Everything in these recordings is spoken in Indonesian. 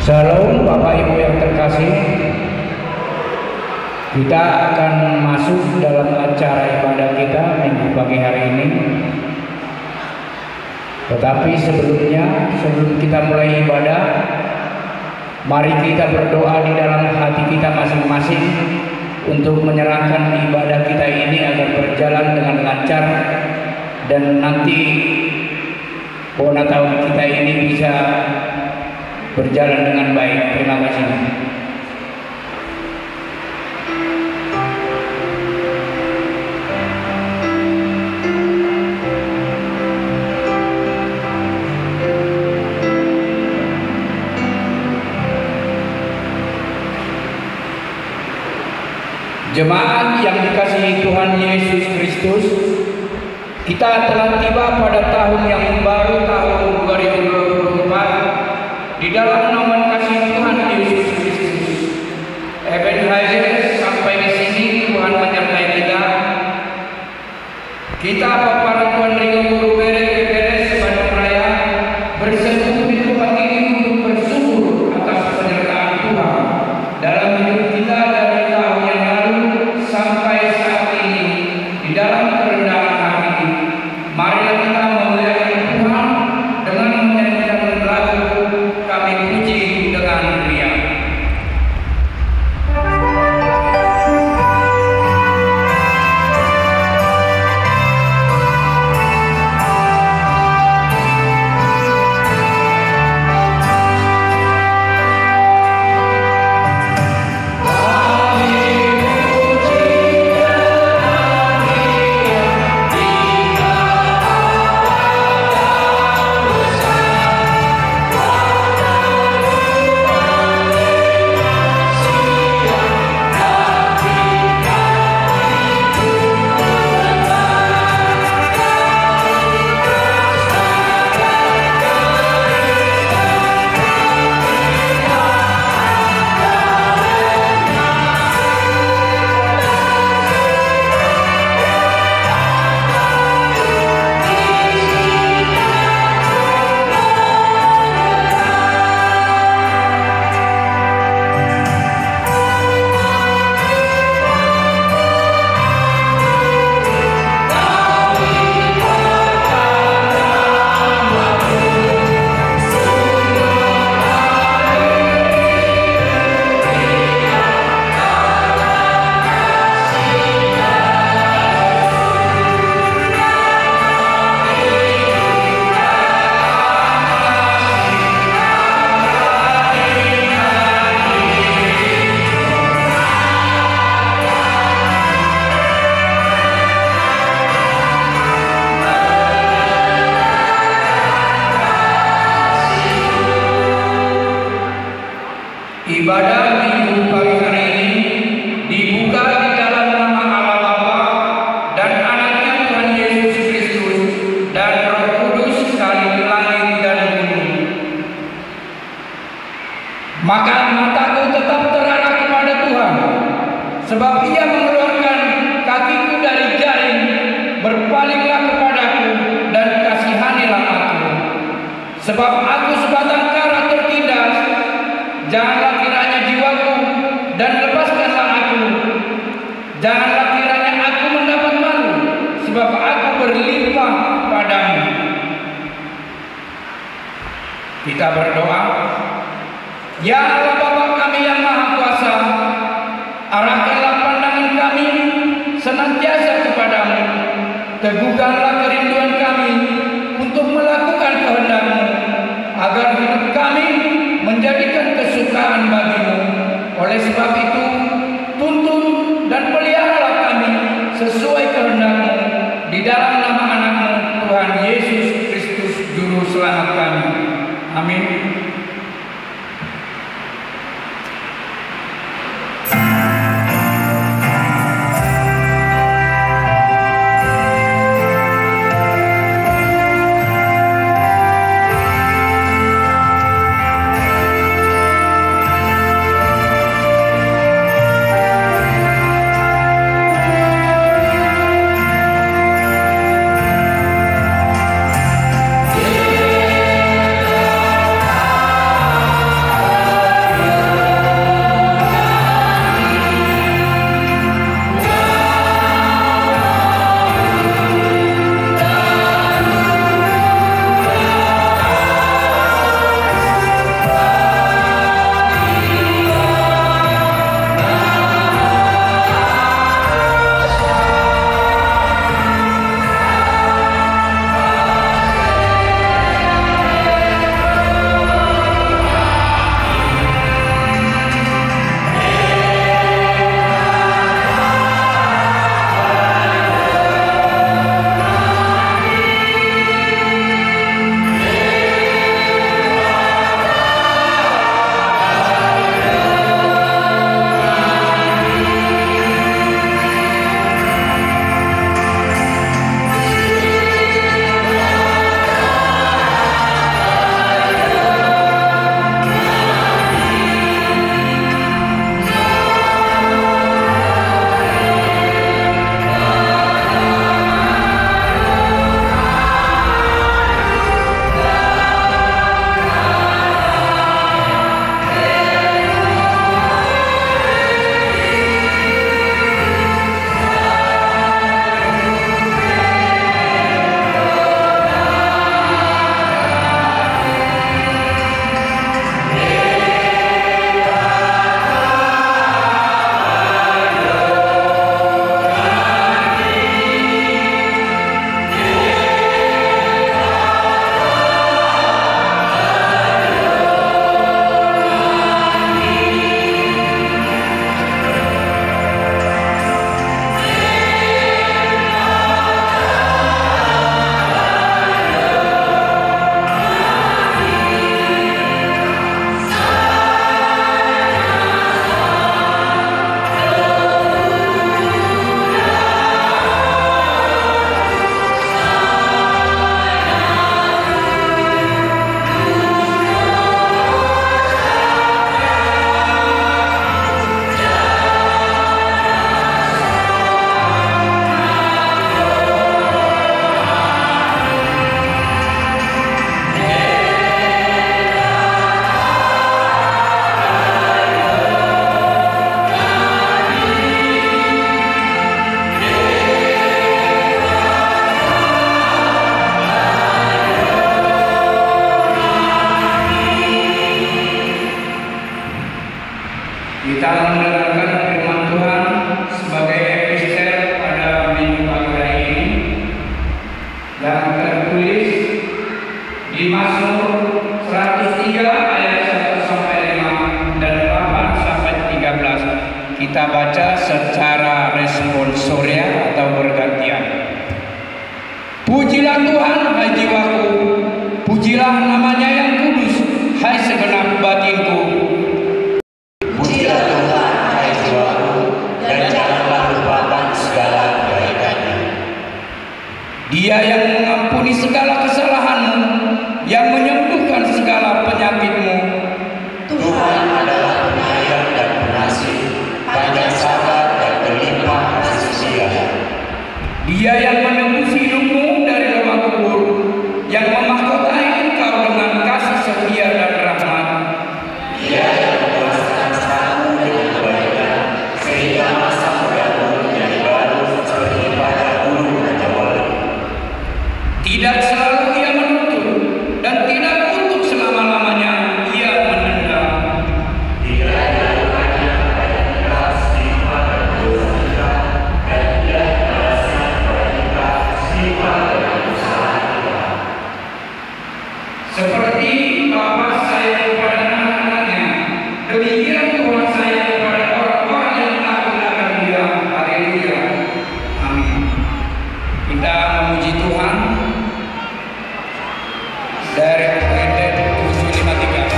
Shalom Bapak Ibu yang terkasih, kita akan masuk dalam acara ibadah kita minggu pagi hari ini. Tetapi sebelumnya, sebelum kita mulai ibadah, mari kita berdoa di dalam hati kita masing-masing untuk menyerahkan ibadah kita ini agar berjalan dengan lancar dan nanti pona tahun kita ini bisa berjalan dengan baik. Terima kasih. Jemaat yang dikasihi Tuhan Yesus Kristus, kita telah tiba pada tahun yang baru, tahun 2024. Di dalam nama kasih Tuhan Yesus Kristus, Ebenezer, sampai di sini Tuhan menyertai kita. Kita para Tuhan Ringo Guru Beres Bandung Raya bersatu di tempat ini untuk bersyukur atas penyertaan Tuhan dalam hidup kita dari tahun yang lalu sampai saat ini. Di dalam kerendahan hati, marilah kita memuliakan Tuhan dengan menyanyikan lagu Kami Puji dengan riang. Ibadah minggu pagi hari ini dibuka di dalam nama Allah Bapa dan Anaknya Tuhan Yesus Kristus dan Roh Kudus sekali langit dan bumi. Maka mataku tetap terarah kepada Tuhan, sebab Ia mengeluarkan kakiku dari jaring. Berpalinglah kepadaku dan kasihanilah aku, sebab aku sebatang kara tertindas. Janganlah kiranya jiwaku dan lepaskanlah aku. Janganlah kiranya aku mendapat malu, sebab aku berlimpah padamu. Kita berdoa. Ya Allah Bapa kami yang Maha Kuasa, arahkanlah pandangan kami senantiasa kepadamu. Teguhkanlah kerinduan kami untuk melakukan kehendak-Mu, agar hidup kami menjadikan kesukaan bagi-Mu. Oleh sebab itu, tuntun dan peliharalah kami sesuai kehendak-Mu, di dalam nama Anak-Mu Tuhan Yesus Kristus Juru Selamat kami. Amin. baca secara responsoria atau bergantian. Pujilah Tuhan, hai jiwaku, pujilah namanya yang kudus, hai segenap batinku. Pujilah Tuhan, hai jiwaku, dan janganlah lupakan segala kebaikannya. Dia yang mengampuni segala kesalahanmu, yang menyembuhkan segala penyakitmu. Tuhan adalah penyayang dan pengasih, panjang sabar dan berlimpah kasih setia. Dia yang menembus hidupmu dari lembah kubur, yang memahkotai engkau dengan kasih setia dan rahmat. Dia yang memuaskan kamu dengan kebaikan, sehingga masa mudamu menjadi baru seperti pada dulu Raja Wali. Tidak selalu ia menuntut, dan tidak untuk selama-lamanya ia menendam. Tidak dilakukannya pada keras stigma dan dosa kita, dan tidak dibalaskan pada kita stigma dan kesalahan kita. Seperti Bapa sayang kepada anak-anaknya, demikian Tuhan sayang kepada orang-orang yang melakukan Dia. Haleluya. Amin. Kita memuji Tuhan dari PND 753.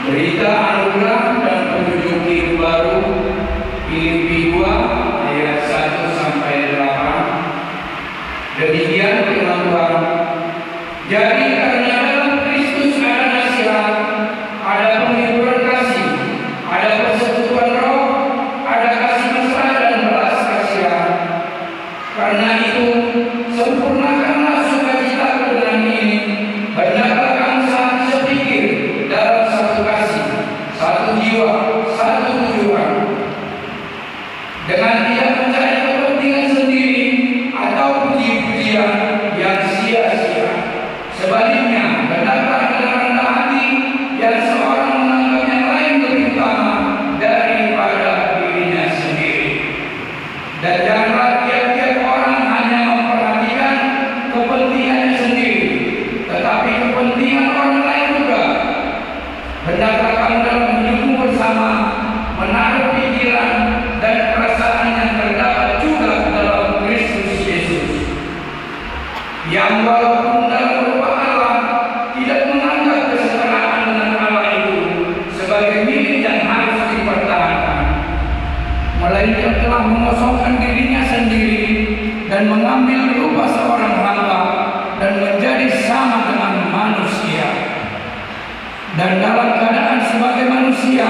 Berita anugerah dan petunjuk hidup baru, Filipi 2 ayat 1 sampai 8. Demikian firman Tuhan. Jadi karena dalam Kristus ada nasihat, ada penghiburan kasih, ada persekutuan roh, ada kasih mesra dan belas kasihan. Karena itu sempurnakanlah sukacitaku dengan ini, hendaklah kamu sepikir dalam satu kasih, satu yang walaupun dalam rupa Allah tidak menganggap kesetaraan dengan Allah itu sebagai milik yang harus dipertahankan, melainkan telah mengosongkan dirinya sendiri dan mengambil rupa seorang hamba dan menjadi sama dengan manusia. Dan dalam keadaan sebagai manusia,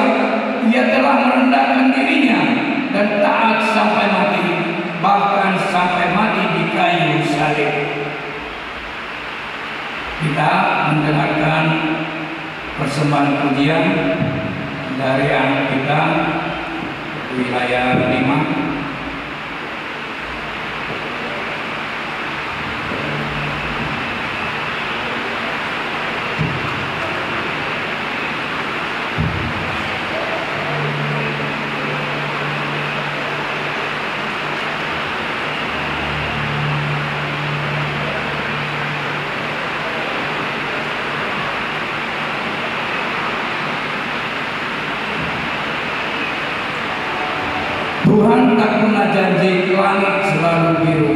ia telah merendahkan dirinya dan taat sampai mati, bahkan sampai mati di kayu salib. Kita mendengarkan persembahan pujian dari anak kita wilayah 5. Tuhan tak pernah janji langit selalu biru.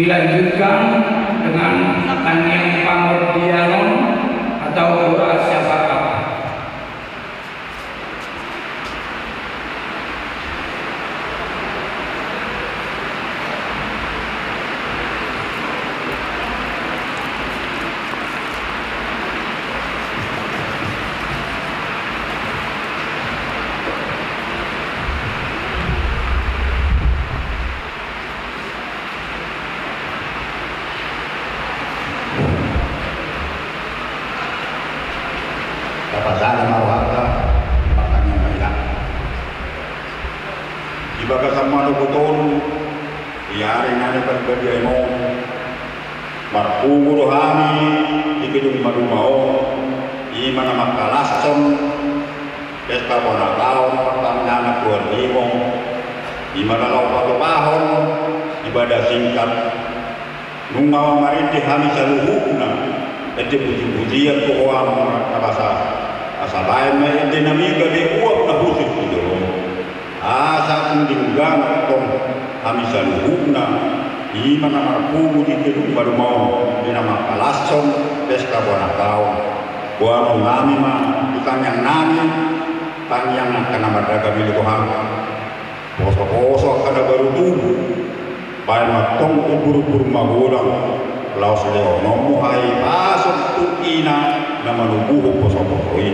Dilanjutkan dengan tanyang pangordianon atau doa syafaat. Kapasana marwata makanya banyak. Ibaga sama no betul, iari nane berbeda emo. Marpungu rohani ikidung marumao, imana makalaston, pesta bonakau pertama anak 2005, imana lau patu pahon, ibadah singkat, nungawa mariti hami saluhukna. Ete puji-pujian ko ang nabasa asabayan may ete namiga de uap na husik ko doon asa kong dinugang itong kami sa luhug na ima na marpugo di kinong barumao di na makalasyon pesta bonakao buwanong namin ma itanyang namin tanyang kanamadaga milikohan poso-poso kada barutubo bayan matong ubur-ubur magulang Laos leonomu hai pasok tukina na manubuhog po sa pokoy.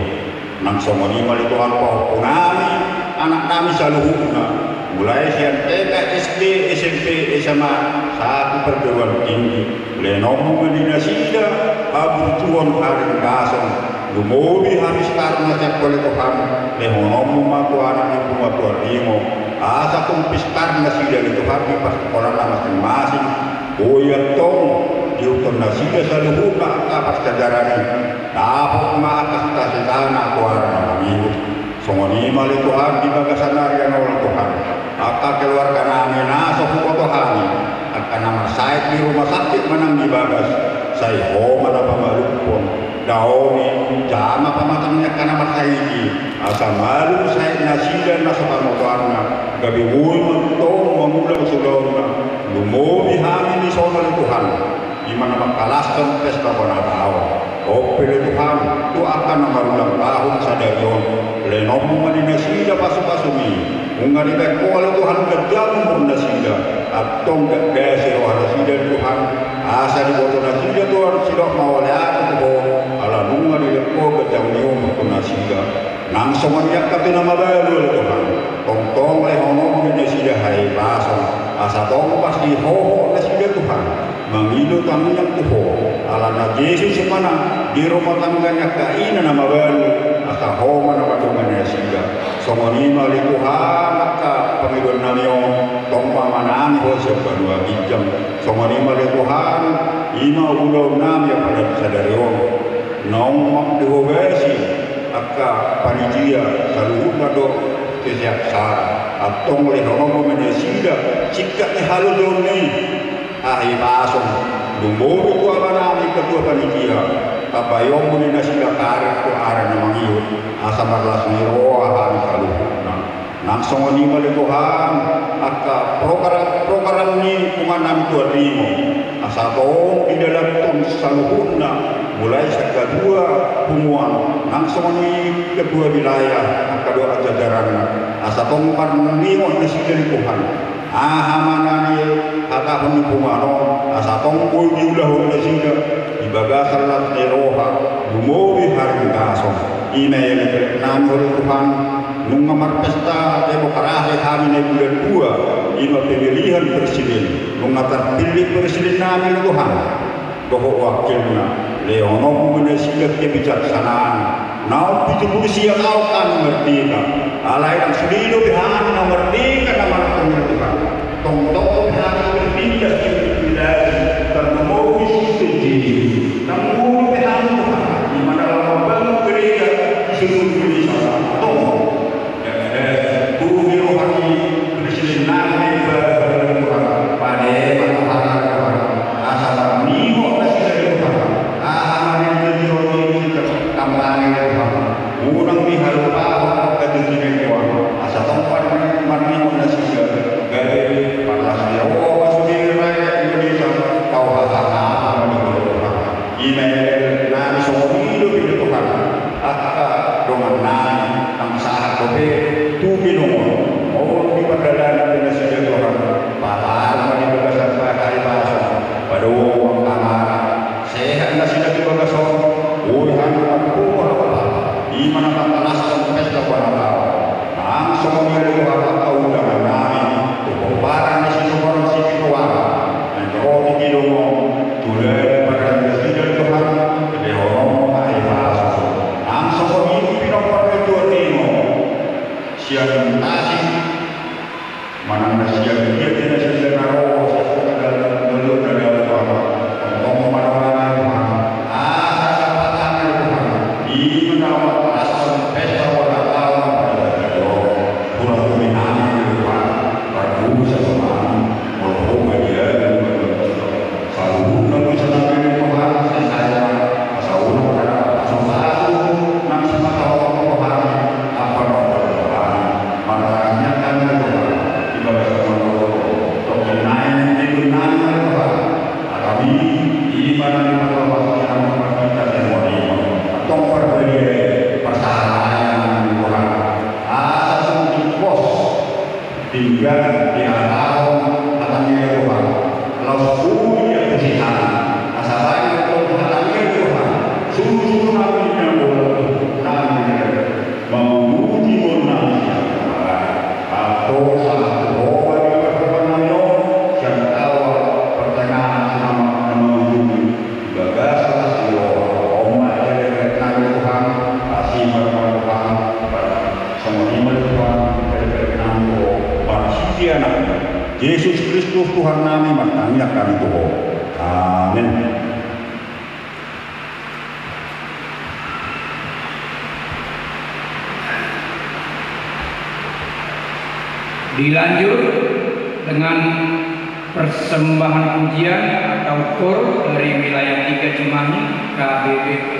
Nang sumanima lituhan pa punami, anak namin sa luhug na. Mulai siya TK, SD, SMP, SMA sa ako perguruan tinggi. Leonomu maninasida, abutuan haring kasong. Lumobi habis karena siya kolituhan. Leonomu makuha na yung pumatuan limo. Asa kong pistar na sila lituhan, pas orang na masing-masing. Buyan tong diutur nasiga sa luhug na kapas kajarani dapat maakas tasitana kuara na mamiho songonima lituhan di bagasanarian orang Tuhan maka keluarga namin nasa hukotohani akan nama saya di rumah sakit menang di bagas saya homa na pamalupon daoni jama pamatangnya karena masaiki asal malu saya nasiga nasa pamotuarna gabi mul mentong memulang sulawna lumobi hami ni sonal Tuhan di mana makalaskan pesta bonakau. Oh pilih Tuhan, tu akan marulang tahun sadarion. Lenomu maninasida pasu-pasumi. Mungarikan kuala Tuhan kerjamu bernasida. Atong gak rohanasida Tuhan. Asa di boto nasida Tuhan sidak mawale aku tuho. Ala nunga di lepo kerjang nium bernasida. Nang somaniak katu nama baru Tuhan. Tong-tong lehonomu maninasida hai pasang. Asa tong pasti hoho nasida Tuhan. Mengilu tangganya tuho ala na Yesus semana di rumah tangganya kaina nama baru asa homa nama tungannya siga songonima li Tuhan maka pengidun namiyo tongpa manami ho sebanua bijam songonima li Tuhan ima ulau nami yang pada sadarion nong dihobesi aka panijia saluhut nado kesiap sara atong li homo menesiga cikat ni halu doni ahi pasong lumbobi ko nami ketua panitia tabayong muni na sila karet ko ara na mangiyot asa marlas ni roa hami kaluhuna nang songoni malituhan aka program ni kumanam tua limo asa tong idalaton saluhuna mulai sa kedua pumuan nang songoni kedua wilayah aka doa jajaran asa tong parnion na sila Tuhan ahamanani hata huni pumano asa tongkol diulah na sila ibagasan lang ni roha lumobi haring kasong email namol Tuhan nung marpesta demokrasi kami na bulan 2 ima pemilihan presiden nung terpilih presiden namin Tuhan doho wakilna leonomu na sila kebijaksanaan nau pitupuluh siya kau kan merdeka alai ang sulido bihan na merdeka naman ang Tuhan tong-tong bihan berbindas di wilayah dan memaulis sendiri namun bihan Tuhan di mana membangun gereja di seluruh Indonesia tong bumi rohani presiden nabi Tuhan pada matahari Tuhan asal niho nasib Tuhan aman yang jadi kampanye Tuhan urang diharupa kedudukan Tuhan asal tempat marni nasib gawe panas dia oh masuk di raya Tuhan nami matangyakan Tuhan. Amin. Dilanjut dengan persembahan pujian atau kor dari wilayah 3 Cimahi KBB.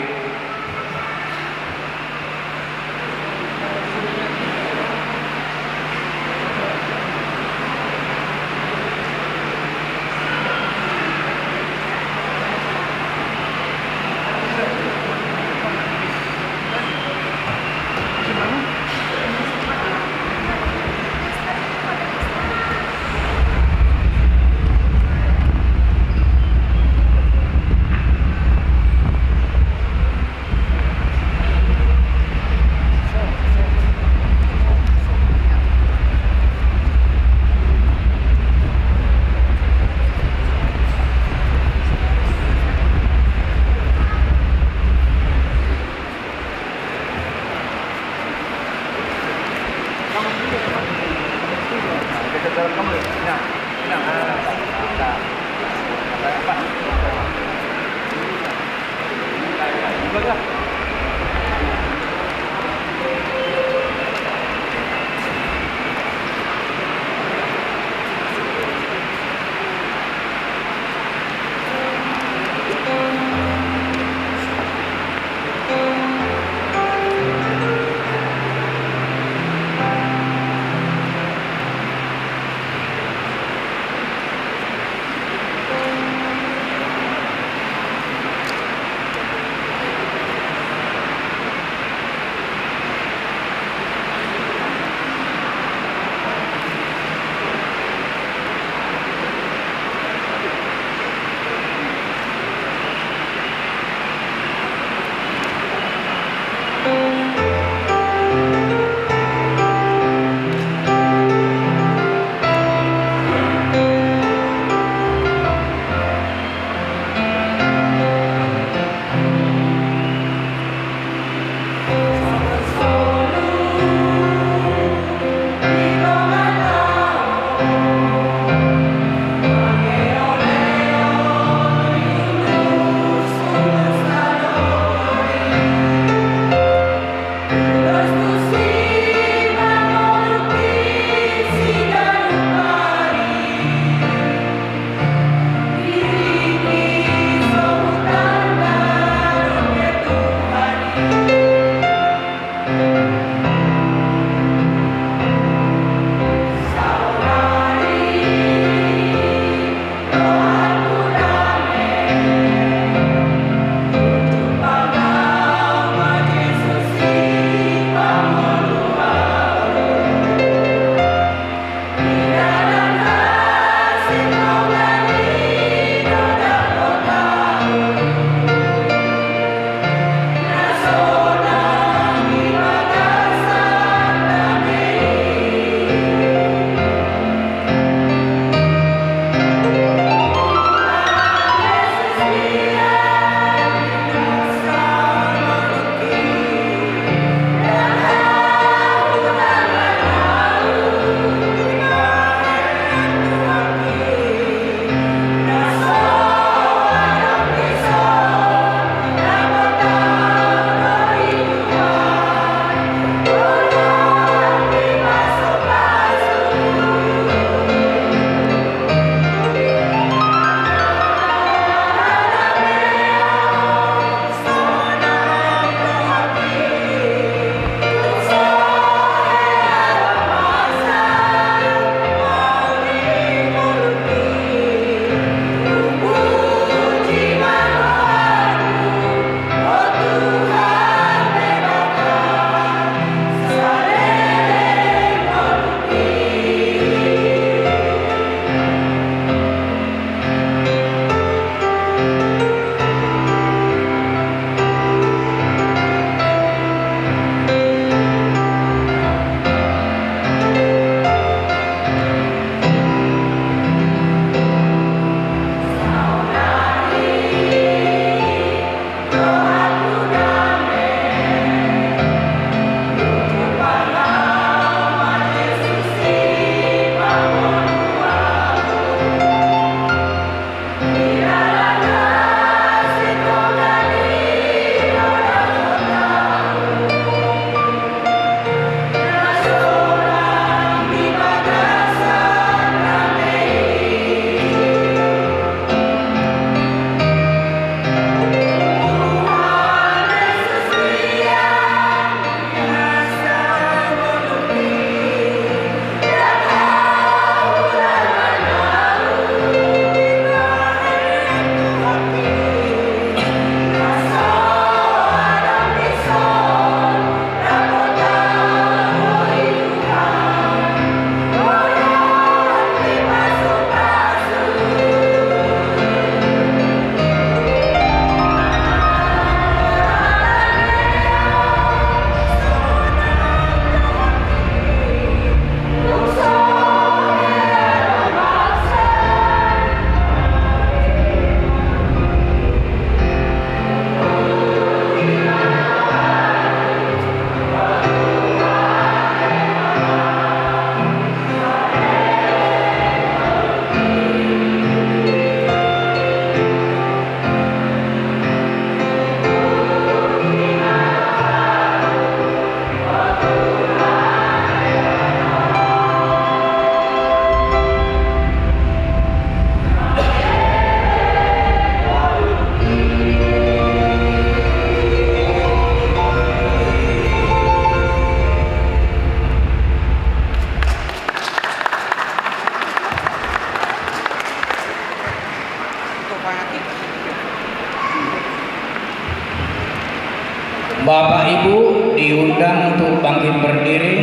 Bapak Ibu diundang untuk bangkit berdiri.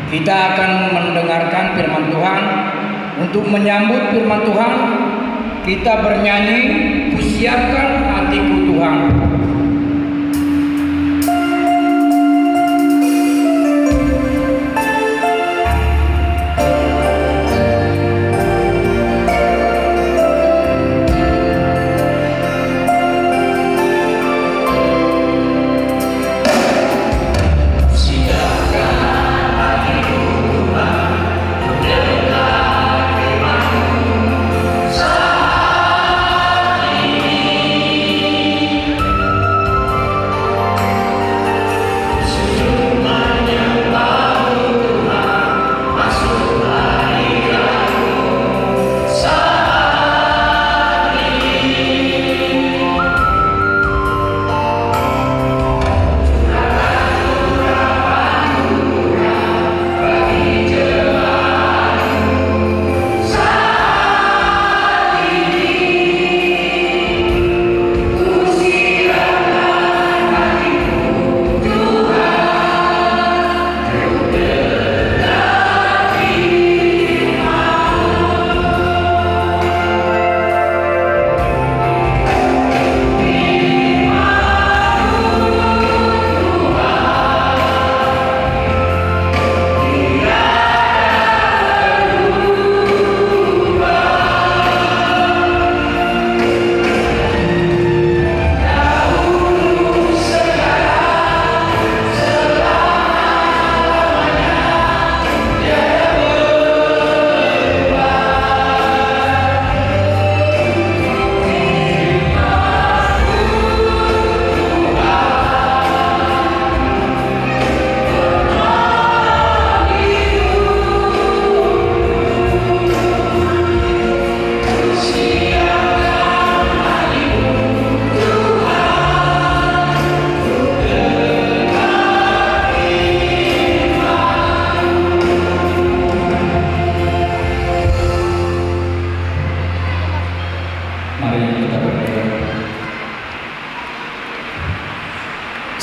Kita akan mendengarkan firman Tuhan. Untuk menyambut firman Tuhan, kita bernyanyi, "Kusiapkan hatiku Tuhan."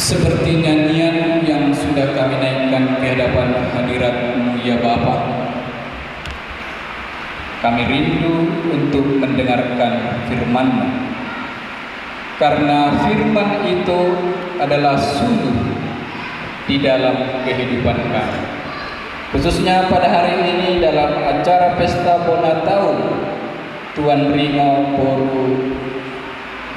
Seperti nyanyian yang sudah kami naikkan ke hadapan hadirat-Mu ya Bapa, kami rindu untuk mendengarkan firman-Mu, karena firman itu adalah sumber di dalam kehidupan kami. Khususnya pada hari ini dalam acara Pesta Bonatau Tuan Ringo Boru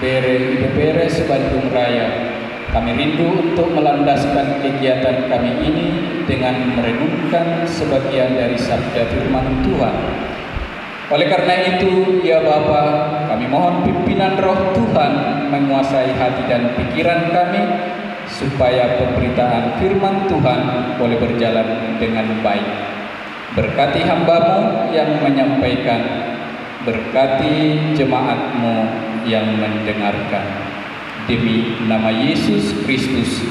Bere Ibebere Sebandung Raya, kami rindu untuk melandaskan kegiatan kami ini dengan merenungkan sebagian dari sabda firman Tuhan. Oleh karena itu, ya Bapa, kami mohon pimpinan Roh Tuhan menguasai hati dan pikiran kami, supaya pemberitaan firman Tuhan boleh berjalan dengan baik. Berkati hamba-Mu yang menyampaikan, berkati jemaat-Mu yang mendengarkan. Demi nama Yesus Kristus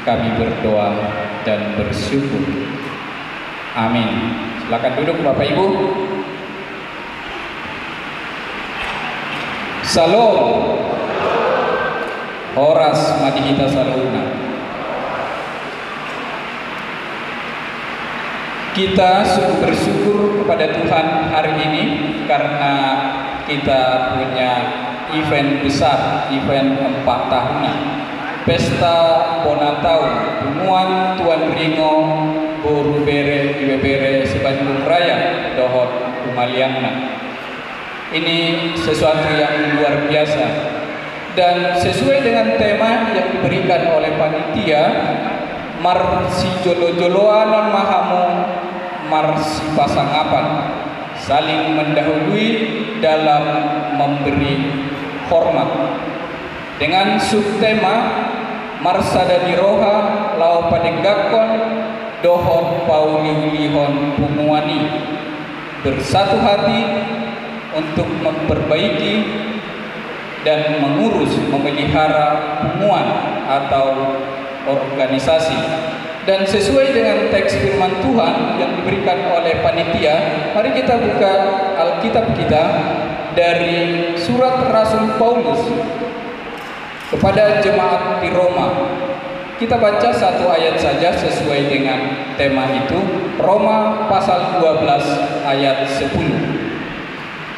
kami berdoa dan bersyukur. Amin. Silakan duduk Bapak Ibu. Salom. Horas madihita saluna. Kita sungguh bersyukur kepada Tuhan hari ini karena kita punya event besar, event 4 tahunan, Pesta Bonatau Bunguan Tuan Ringo Boru Bere Ibebere Sebandung Raya Dohot Umaliangna. Ini sesuatu yang luar biasa dan sesuai dengan tema yang diberikan oleh panitia, marsi jolo-joloan non mahamu marsi pasangapan, saling mendahului dalam memberi hormat, dengan subtema Marsada Diroha Lau Padenggakon Dohon Paulihon Pumuani, bersatu hati untuk memperbaiki dan mengurus memelihara Pumuan atau organisasi. Dan sesuai dengan teks firman Tuhan yang diberikan oleh panitia, mari kita buka Alkitab kita dari surat Rasul Paulus kepada jemaat di Roma. Kita baca satu ayat saja sesuai dengan tema itu, Roma pasal 12 ayat 10.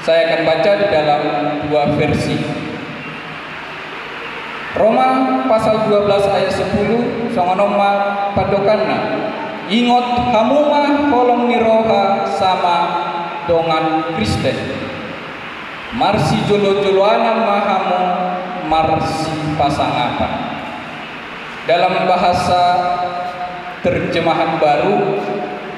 Saya akan baca di dalam dua versi. Roma pasal 12 ayat 10 songonoma padokanna. Ingot hamuma kolong niroha sama dongan Kristen. Marsi jolo-joloanan mahamu marsi pasangapan. Dalam bahasa terjemahan baru,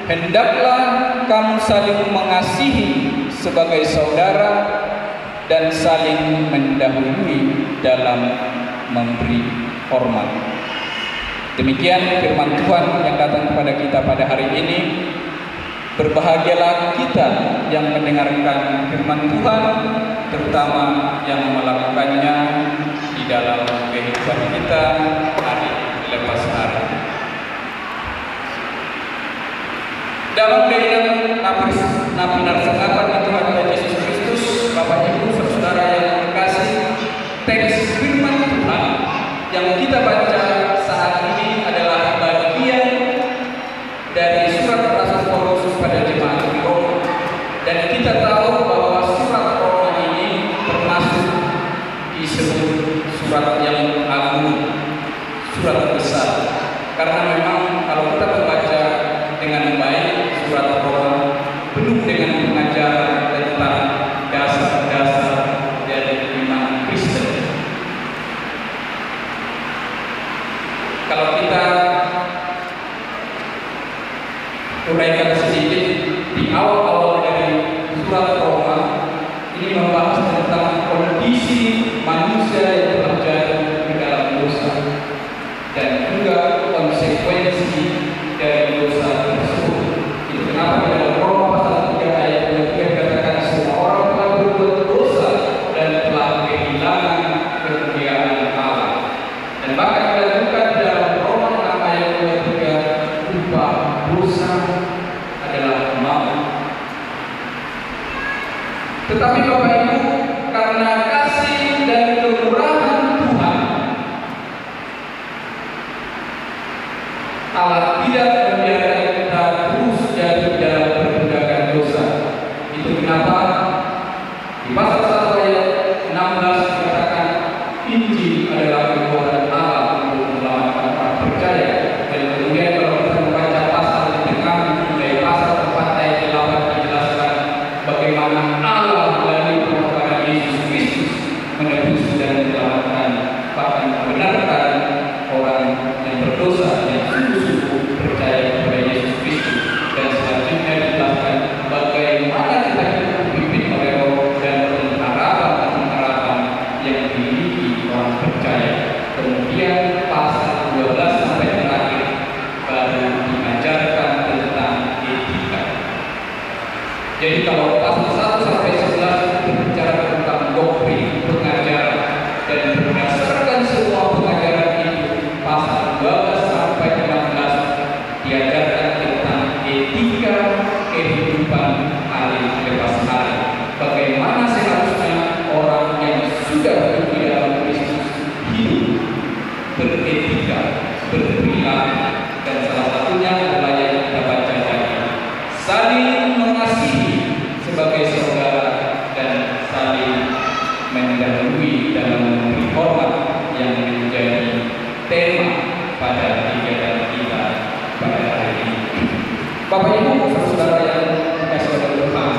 hendaklah kamu saling mengasihi sebagai saudara dan saling mendahului dalam memberi hormat. Demikian firman Tuhan yang datang kepada kita pada hari ini. Berbahagialah kita yang mendengarkan firman Tuhan, terutama yang melakukannya di dalam kehidupan kita hari lepas hari. Dalam kehidupan Nabi Narsangapan Tuhan Yesus Kristus, Bapak Ibu saudara yang terkasih, teks firman Tuhan yang kita baca saat ini adalah bagian dari surat Rasul Paulus pada jemaat di Roma. Dan kita tahu bahwa surat Roma ini termasuk disebut surat yang agung, surat besar. Karena memang kalau kita membaca dengan baik surat Roma penuh dengan pengajaran tentang dasar-dasar dari iman Kristen. Kalau kita uraikan sedikit di awal-awal dari surat Roma ini membahas tentang kondisi manusia yang telah jatuh ke dalam dosa dan juga konsekuensi dari dosa tersebut. Itu kenapa di dalam Roma pasal 3 ayat 3 dikatakan semua orang telah berbuat dosa dan telah kehilangan kemuliaan Allah. Dan bahkan dilanjutkan dalam Roma 6 ayat 23, upah dosa adalah maut. Tetapi Bapak Ibu, karena kasih dan kemurahan Tuhan, Allah tidak membiarkan kita terus jatuh dalam perbudakan dosa. Itu kenapa di pasal 1 ayat 16 dikatakan Injil adalah kekuatan Allah untuk menyelamatkan orang percaya. Dan kemudian kalau kita membaca pasal di tengah dari pasal 4 ayat 8 dijelaskan bagaimana Allah melalui perkataan Yesus Kristus menebus dan menyelamatkan, bahkan membenarkan orang yang berdosa yang sungguh-sungguh percaya kepada Yesus Kristus. Dan selanjutnya dijelaskan bagaimana kita hidup dipimpin oleh Roh dan pengharapan yang dimiliki orang percaya. Kemudian pasal 12 sampai terakhir baru diajarkan tentang etika. Jadi kalau pasal 1 sampai 11 berbicara tentang doktrin, pengajaran, dan berdasarkan semua pengajaran itu, pasal 12 sampai 16 diajarkan tentang etika kehidupan hari lepas hari. Bagaimana seharusnya orang yang sudah hidup di dalam Kristus hidup beretika, berperilaku, dan salah satunya adalah yang kita baca tadi, saling mengasihi sebagai saudara dan saling mendahului dalam memberi hormat yang menjadi tema pada kegiatan kita pada hari ini. Bapak Ibu saudara yang dikasihi oleh Tuhan,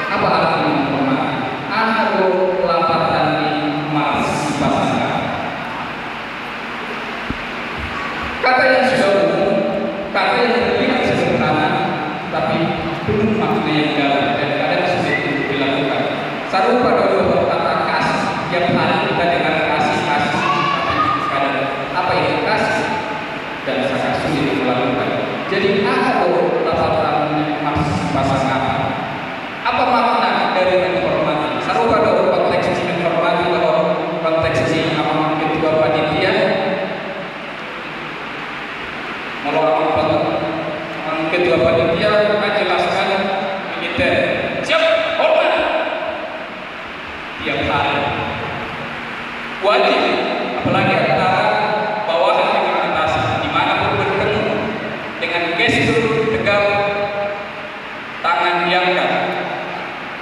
apa artinya hormat? Atau pelapatan di marsi pasangan. Kata yang sudah umum, kata yang terlihat sederhana, tapi penuh makna yang dalam dan kadang sulit untuk dilakukan. Sarupa dengan kata kasih, tiap hari kita dengar kasih, tapi kadang apa itu kasih dan sangat sulit dilakukan. Jadi apa pelapatan marsi pasangan? Apa makna dari menghormati? Sarupa dengan konteks ini menghormati, kalau konteks ini amanah ketua panitia. Kalau ketua panitia menjelaskan militer siap hormat, wajib, apalagi antara bawahan dengan atasan, dimanapun bertemu dengan gestur tegap, tangan diangkat,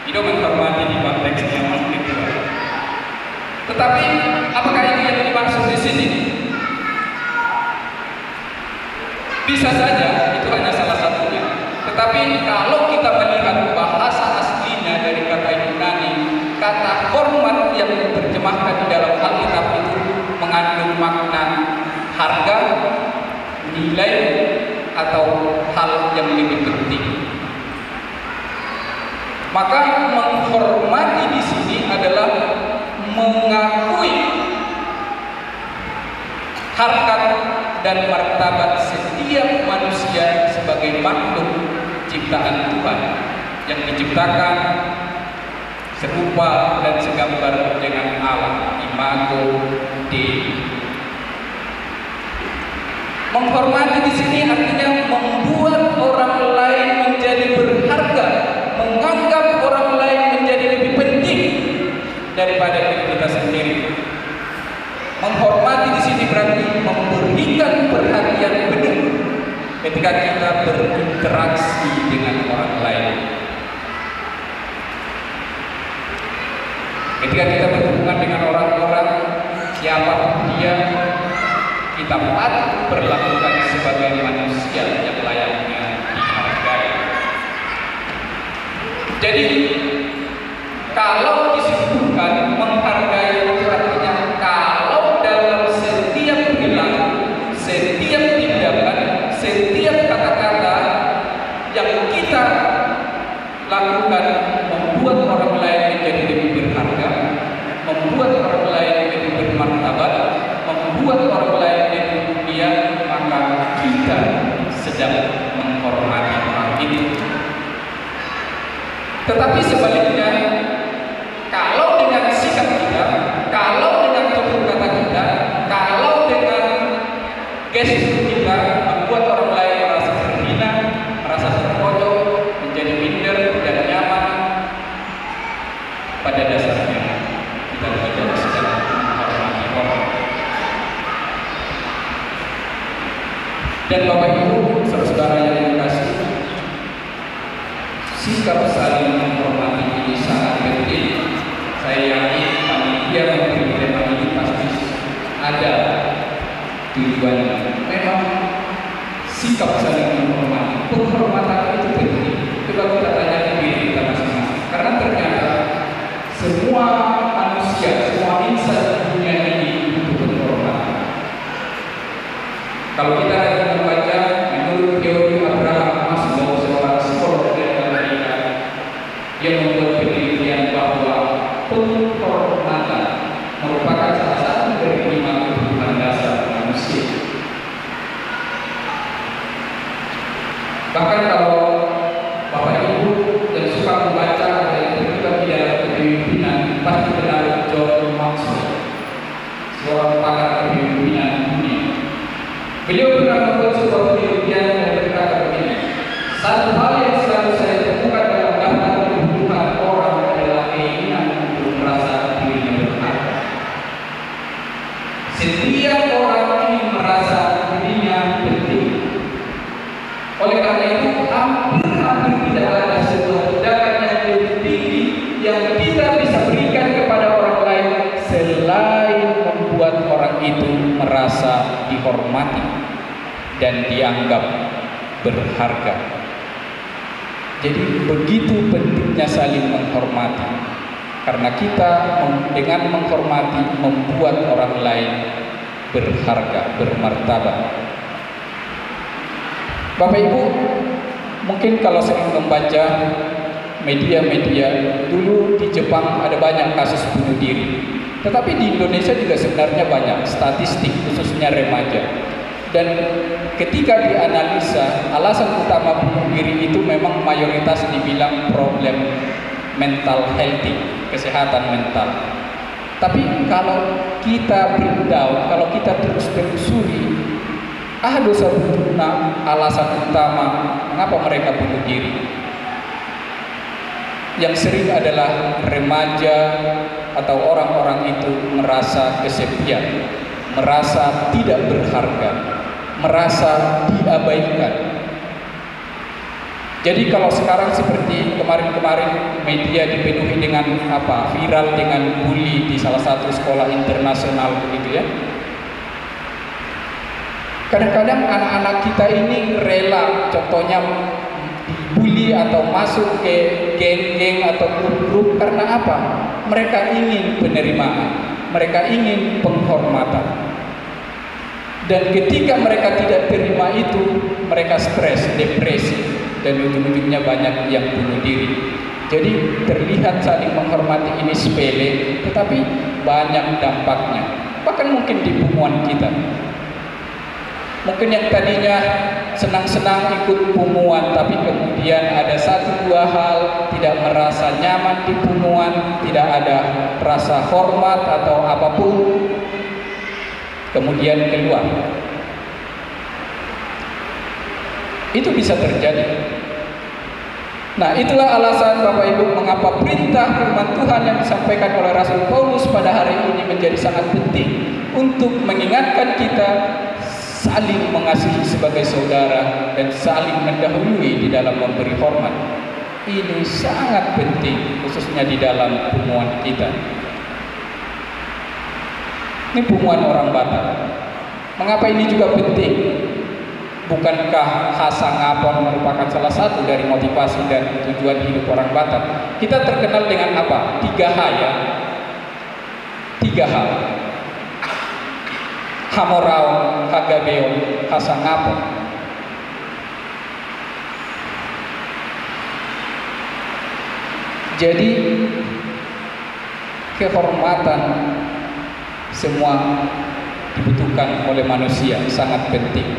itu menghormati di konteks yang kedua. Tetapi apakah itu yang dimaksud di sini? Bisa saja itu hanya salah satunya. Tetapi kalau kita melihat bahasa aslinya dari kata Yunani, kata hormat yang diterjemahkan di dalam Alkitab itu mengandung makna harga, nilai, atau hal yang lebih penting. Maka menghormati di sini adalah mengakui harkat dan martabat setiap manusia sebagai makhluk ciptaan Tuhan yang diciptakan serupa dan segambar dengan Allah, imago Dei. Menghormati di sini artinya membuat orang lain menjadi berharga, menganggap orang lain menjadi lebih penting daripada diri kita sendiri. Menghormati di sini berarti memberikan perhatian penuh ketika kita berinteraksi dengan orang lain. Ketika kita berhubungan dengan orang-orang, siapapun dia, kita patut perlakukan sebagai manusia yang layaknya dihargai. Jadi, kalau disebutkan menghargai itu artinya kalau dalam setiap perilaku, setiap tindakan, setiap kata-kata yang kita lakukan membuat orang lain menjadi lebih berharga, membuat orang lain lebih bermartabat, membuat orang lain lebih mulia, maka kita sedang menghormati orang itu. Tetapi sebaliknya, kalau dengan sikap kita, kalau dengan tutur kata kita, kalau dengan gestur kita membuat orang lain merasa terhina, merasa terpojok, menjadi minder dan nyaman, pada dasarnya kita tidak sedang menghormati orang. Dan Bapak Ibu, saudara-saudara yang dikasihi, sikap saling menghormati ini sangat penting. Saya yakin panitia memberi tema ini pasti ada tujuannya. Memang sikap saling menghormati, penghormatan itu penting. Coba kita tanya diri kita masing-masing. Karena ternyata semua manusia, semua insan di dunia ini butuh penghormatan. Kalau kita lagi membaca menurut teori Abraham Maslow, seorang psikolog dari Amerika, dia membuat penelitian bahwa penghormatan merupakan salah satu dari 5 kebutuhan dasar manusia. Bahkan kalau Bapak Ibu dan suka membaca ada yang terlibat di dalam kepemimpinan, pasti kenal John Maxwell, seorang pakar kepemimpinan dunia. Beliau pernah membuat sebuah penelitian yang berkata begini, satu hal yang selalu saya temukan dalam daftar kebutuhan orang adalah keinginan untuk merasa dirinya berharga. Setiap orang ingin merasa dirinya penting. Oleh karena itu, hampir tidak ada sebuah tindakan yang lebih tinggi yang kita bisa berikan kepada orang lain selain membuat orang itu merasa dihormati dan dianggap berharga. Jadi begitu pentingnya saling menghormati, karena kita dengan menghormati membuat orang lain berharga, bermartabat. Bapak Ibu, mungkin kalau sering membaca media-media, dulu di Jepang ada banyak kasus bunuh diri. Tetapi di Indonesia juga sebenarnya banyak statistik, khususnya remaja. Dan ketika dianalisa, alasan utama bunuh diri itu memang mayoritas dibilang problem mental healthy, kesehatan mental. Tapi kalau kita breakdown, kalau kita terus telusuri, dosa bunuh alasan utama mengapa mereka bunuh diri. Yang sering adalah remaja, atau orang-orang itu merasa kesepian, merasa tidak berharga, merasa diabaikan. Jadi kalau sekarang seperti kemarin-kemarin media dipenuhi dengan viral dengan bully di salah satu sekolah internasional begitu ya. Kadang-kadang anak-anak kita ini rela, contohnya dibully atau masuk ke geng-geng atau grup-grup karena apa? Mereka ingin penerimaan, mereka ingin penghormatan. Dan ketika mereka tidak terima itu, mereka stres, depresi, dan ujung-ujungnya banyak yang bunuh diri. Jadi terlihat saling menghormati ini sepele, tetapi banyak dampaknya. Bahkan mungkin di pumuan kita. Mungkin yang tadinya senang-senang ikut pumuan, tapi kemudian ada satu dua hal tidak merasa nyaman di pumuan, tidak ada rasa hormat atau apapun, kemudian keluar. Itu bisa terjadi. Nah, itulah alasan Bapak Ibu mengapa perintah firman Tuhan yang disampaikan oleh Rasul Paulus pada hari ini menjadi sangat penting untuk mengingatkan kita saling mengasihi sebagai saudara dan saling mendahului di dalam memberi hormat. Ini sangat penting, khususnya di dalam pumuan kita. Ini pumuan orang Batak. Mengapa ini juga penting? Bukankah Hasangapon merupakan salah satu dari motivasi dan tujuan hidup orang Batak? Kita terkenal dengan apa? 3 H ya. 3 hal. Hamoraon, Hagabeon, Hasangapon. Jadi kehormatan semua dibutuhkan oleh manusia, sangat penting.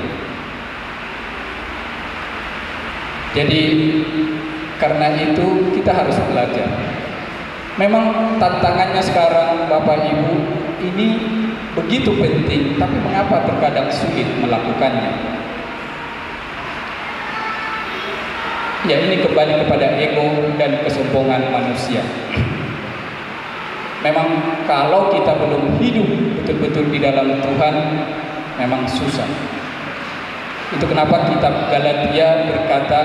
Jadi karena itu kita harus belajar. Memang tantangannya sekarang Bapak Ibu ini begitu penting, tapi mengapa terkadang sulit melakukannya? Ya, ini kembali kepada ego dan kesombongan manusia. Memang kalau kita belum hidup betul-betul di dalam Tuhan, memang susah. Itu kenapa kitab Galatia berkata,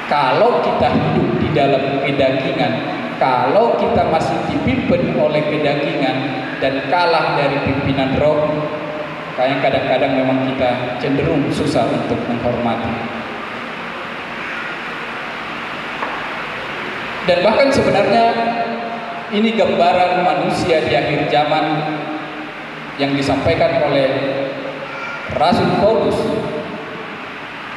kalau kita hidup di dalam kedagingan, kalau kita masih dipimpin oleh kedagingan dan kalah dari pimpinan roh, kayak kadang-kadang memang kita cenderung susah untuk menghormati. Dan bahkan sebenarnya ini gambaran manusia di akhir zaman yang disampaikan oleh Rasul Paulus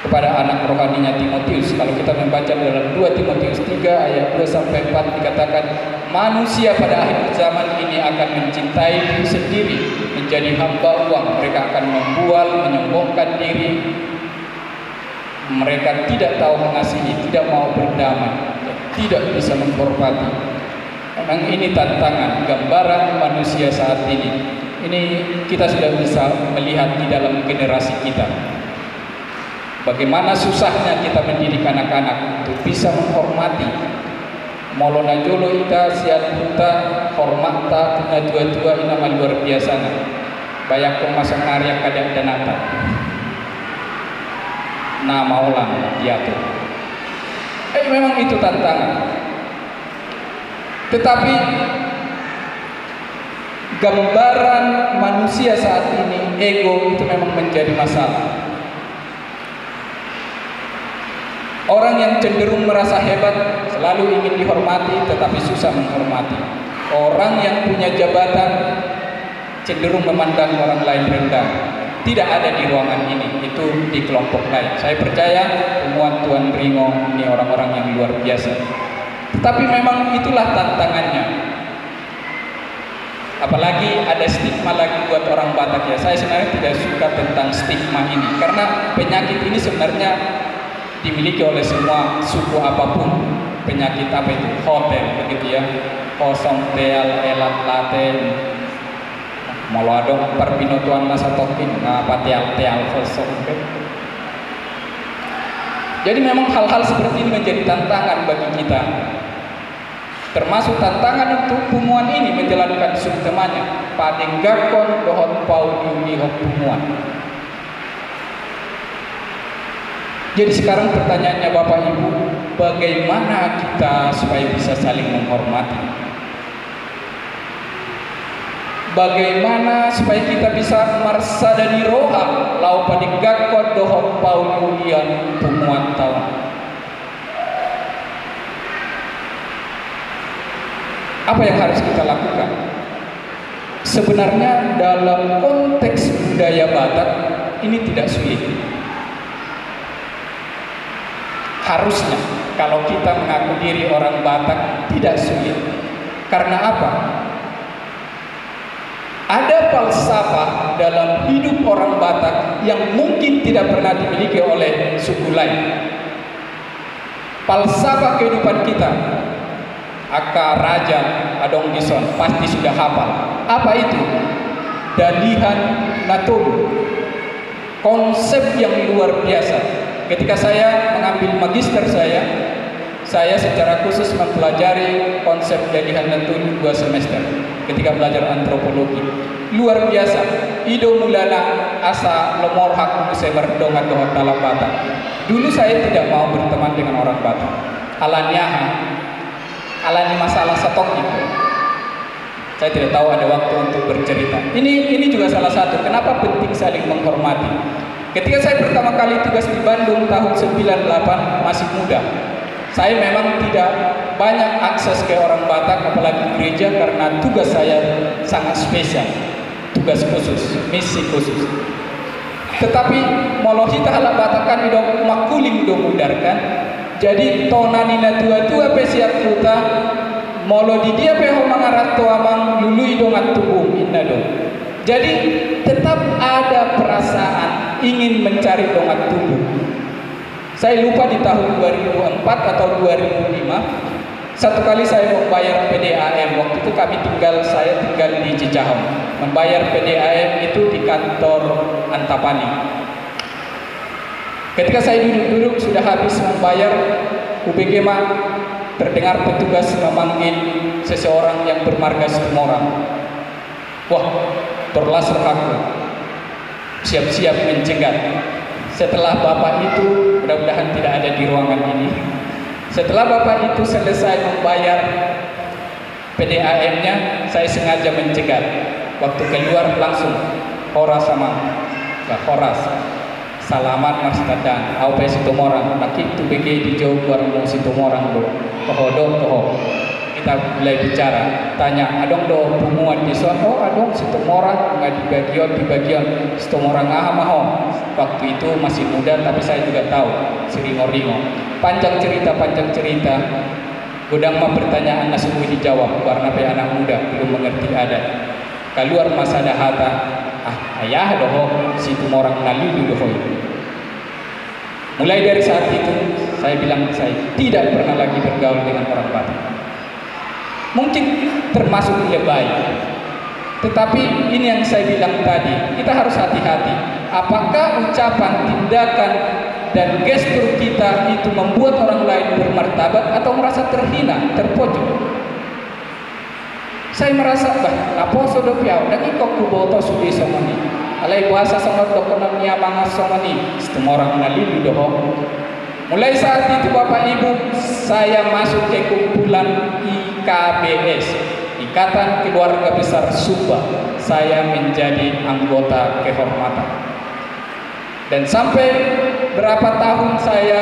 kepada anak rohaninya Timotius. Kalau kita membaca dalam 2 Timotius 3 ayat 2-4 dikatakan, manusia pada akhir zaman ini akan mencintai diri sendiri, menjadi hamba uang. Mereka akan membual, menyombongkan diri. Mereka tidak tahu mengasihi, tidak mau berdamai, tidak bisa menghormati. Memang ini tantangan, gambaran manusia saat ini. Ini kita sudah bisa melihat di dalam generasi kita. Bagaimana susahnya kita mendidik anak-anak untuk bisa menghormati. Molona jolo ita sial puta hormata tuna dua-dua inama luar biasa. Bayak pemasang karya kadang danata. Nama ulang diatur. Memang itu tantangan. Tetapi gambaran manusia saat ini, ego itu memang menjadi masalah. Orang yang cenderung merasa hebat selalu ingin dihormati tetapi susah menghormati. Orang yang punya jabatan cenderung memandang orang lain rendah. Tidak ada di ruangan ini, itu di kelompok lain. Saya percaya temuan Tuan Ringo ini orang-orang yang luar biasa. Tetapi memang itulah tantangannya. Apalagi ada stigma lagi buat orang Batak ya. Saya sebenarnya tidak suka tentang stigma ini karena penyakit ini sebenarnya dimiliki oleh semua suku apapun. Penyakit apa itu? Hotel begitu ya. Kosong teal elat laten. Molo adong perpinotuan masa tokin ngapa teal kosong. Jadi memang hal-hal seperti ini menjadi tantangan bagi kita. Termasuk tantangan untuk pumuan ini menjalankan subtemanya padenggakon dohon pau diunihok pumuan. Jadi sekarang pertanyaannya Bapak Ibu, bagaimana kita supaya bisa saling menghormati? Bagaimana supaya kita bisa marsadani roha lau padenggakon dohon pau diunian pumuan tahun? Apa yang harus kita lakukan? Sebenarnya dalam konteks budaya Batak ini tidak sulit. Harusnya kalau kita mengaku diri orang Batak tidak sulit. Karena apa? Ada falsafah dalam hidup orang Batak yang mungkin tidak pernah dimiliki oleh suku lain. Falsafah kehidupan kita, Aka Raja Adong Dison pasti sudah hafal. Apa itu? Dalihan Natul. Konsep yang luar biasa. Ketika saya mengambil magister saya secara khusus mempelajari konsep Dalihan Natul 2 semester. Ketika belajar antropologi, luar biasa. Ido mulana asa lemor hak semer dongan dohon dalam Batak. Dulu saya tidak mau berteman dengan orang Batak. Alani masalah stok itu. Saya tidak tahu ada waktu untuk bercerita. Ini juga salah satu kenapa penting saling menghormati. Ketika saya pertama kali tugas di Bandung tahun 98 masih muda. Saya memang tidak banyak akses ke orang Batak apalagi gereja karena tugas saya sangat spesial. Tugas khusus, misi khusus. Tetapi molohita ala Batak kan idok makuling do mudarkan. Jadi tonanina tua-tua pesiak puta molo di dia peho mangarat amang lului dongan tubuh inna dong. Jadi tetap ada perasaan ingin mencari dongan tubuh. Saya lupa di tahun 2004 atau 2005 satu kali saya membayar PDAM. Waktu itu saya tinggal di Cicahem. Membayar PDAM itu di kantor Antapani. Ketika saya duduk-duduk sudah habis membayar, UBG terdengar petugas memanggil seseorang yang bermarga Situmorang. Wah, terlaser aku. Siap-siap mencegat. Setelah Bapak itu, mudah-mudahan tidak ada di ruangan ini. Setelah Bapak itu selesai membayar PDAM-nya, saya sengaja mencegat. Waktu keluar langsung horas sama horas. Salamat Mas Tadang, au pe Situmorang, nakik tu BG di jauh warmu Situmorang do. Toh. Kita mulai bicara, tanya, adong do pumuan di sono, oh adong Situmorang nggak di bagian Situmorang maho. Waktu itu masih muda tapi saya juga tahu siringo-ringo. Panjang cerita. Gudang mah pertanyaan semua dijawab karena pe anak muda belum mengerti adat. Keluar masa dahata, ayah doho Situmorang nali doho. Mulai dari saat itu saya bilang saya tidak pernah lagi bergaul dengan orang Batak. Mungkin termasuk lebay. Tetapi ini yang saya bilang tadi, kita harus hati-hati. Apakah ucapan, tindakan, dan gestur kita itu membuat orang lain bermartabat atau merasa terhina, terpojok? Saya merasa, lapo sodo piau, dan ikut kuboto sudi somoni. Alai bahasa sangat dokunan niya mga somoni, Situmorang nalilu doho. Mulai saat itu Bapak Ibu, saya masuk ke kumpulan IKBS, Ikatan Keluarga Besar Sumba. Saya menjadi anggota kehormatan. Dan sampai berapa tahun saya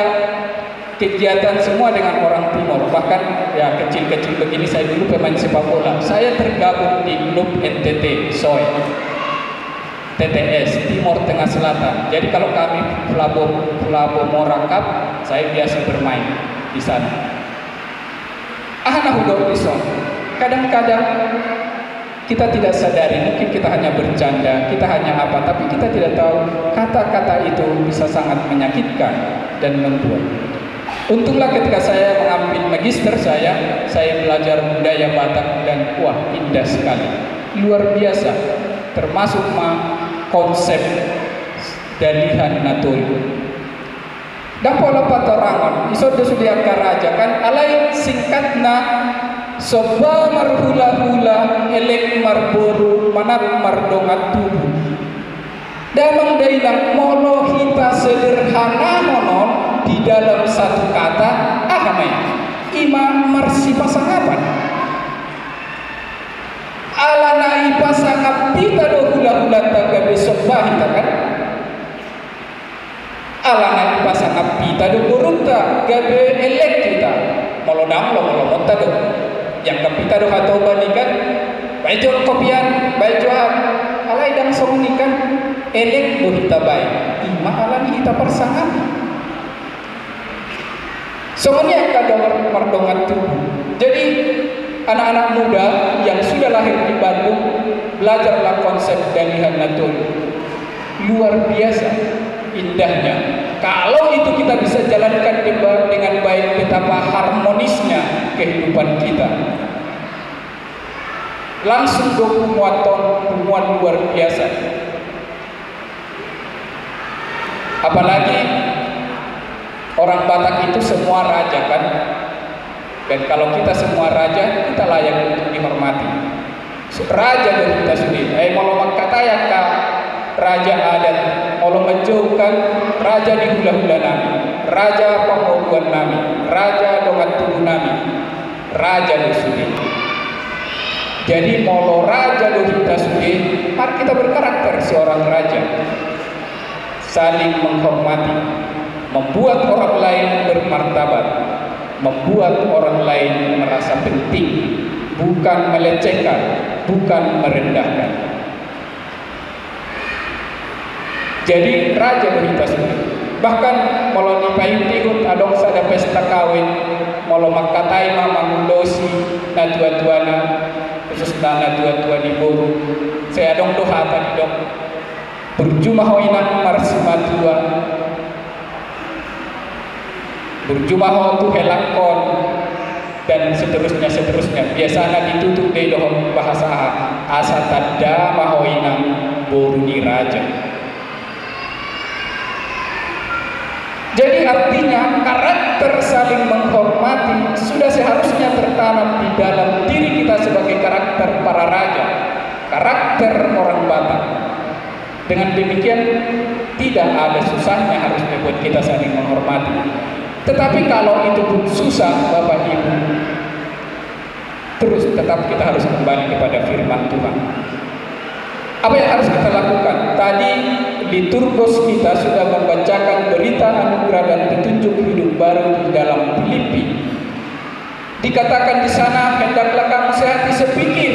kegiatan semua dengan orang Timur. Bahkan ya kecil-kecil begini saya dulu pemain sepak bola. Saya tergabung di klub NTT SOE. TTS Timur Tengah Selatan. Jadi kalau kami Pulau Morakap, saya biasa bermain di sana. Kadang-kadang kita tidak sadari, mungkin kita hanya bercanda, kita hanya apa, tapi kita tidak tahu kata-kata itu bisa sangat menyakitkan dan membuat. Untunglah ketika saya mengambil magister saya belajar budaya Batak dan wah indah sekali, luar biasa, termasuk konsep Dalihan Natul. Dan pola patorangon iso sudiaka raja kan alai singkatna soba marhula-hula elek marboru manat mardongat tubuh. Damang dailang molo hita sederhana monon di dalam satu kata ahamai ima marsi pasangapan alana ipasangap pita do hula-hula taga besok bahita kan alana ipasangap pita do burukta gabe elek kita molo damlo molo monta do yang kapita do hatau banikan baik kopian baik alai dang somnikan elek do hita baik ima alani hita pasangapan semuanya kadang merdongat tubuh. Jadi anak-anak muda yang sudah lahir di Bandung belajarlah konsep Dalihan Natul. Luar biasa indahnya. Kalau itu kita bisa jalankan dengan baik, betapa harmonisnya kehidupan kita. Langsung muat luar biasa. Apalagi orang Batak itu semua raja kan, dan kalau kita semua raja, kita layak untuk dihormati. Raja dari kita sendiri. Mau makataya ka raja adat, mau menjauhkan raja di hula-hula nami, raja pemauan nami, raja dongat tubuh nami, raja di sendiri. Jadi mau raja dari kita sendiri, mari kita berkarakter seorang raja, saling menghormati, membuat orang lain bermartabat, membuat orang lain merasa penting, bukan melecehkan, bukan merendahkan. Jadi raja berita sendiri. Bahkan kalau di payung adong sada pesta kawin, kalau makatai mama mundosi na tua-tuana, khusus na tua-tua di boru, saya adong doha tadi dong. Berjumah hoinang marsimatua, berjumah tu helakon dan seterusnya. Biasanya ditutup dari dohon bahasa asa tada mahoina boruni raja. Jadi artinya karakter saling menghormati sudah seharusnya tertanam di dalam diri kita sebagai karakter para raja, karakter orang Batak. Dengan demikian tidak ada susahnya harus membuat kita saling menghormati. Tetapi kalau itu pun susah Bapak Ibu, terus tetap kita harus kembali kepada firman Tuhan. Apa yang harus kita lakukan? Tadi liturgos kita sudah membacakan berita anugerah dan petunjuk hidup baru di dalam Filipi. Dikatakan di sana, hendaklah kamu sehati sepikir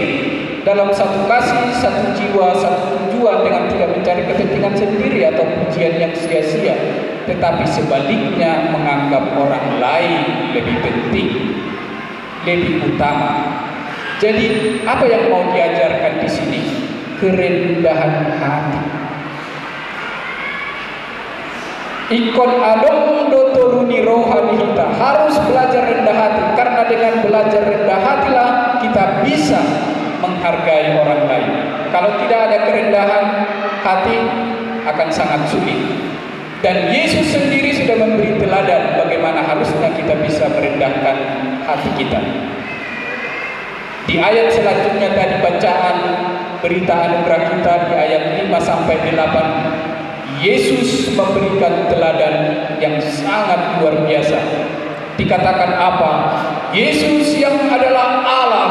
dalam satu kasih, satu jiwa, satu tujuan, dengan tidak mencari kepentingan sendiri atau pujian yang sia-sia, tetapi sebaliknya menganggap orang lain lebih penting, lebih utama. Jadi apa yang mau diajarkan di sini? Kerendahan hati. Ikon adong dotoruni rohani kita harus belajar rendah hati, karena dengan belajar rendah hatilah kita bisa menghargai orang lain. Kalau tidak ada kerendahan hati akan sangat sulit. Dan Yesus sendiri sudah memberi teladan bagaimana harusnya kita bisa merendahkan hati kita. Di ayat selanjutnya tadi bacaan berita anugerah kita di ayat 5 sampai 8, Yesus memberikan teladan yang sangat luar biasa. Dikatakan apa? Yesus yang adalah Allah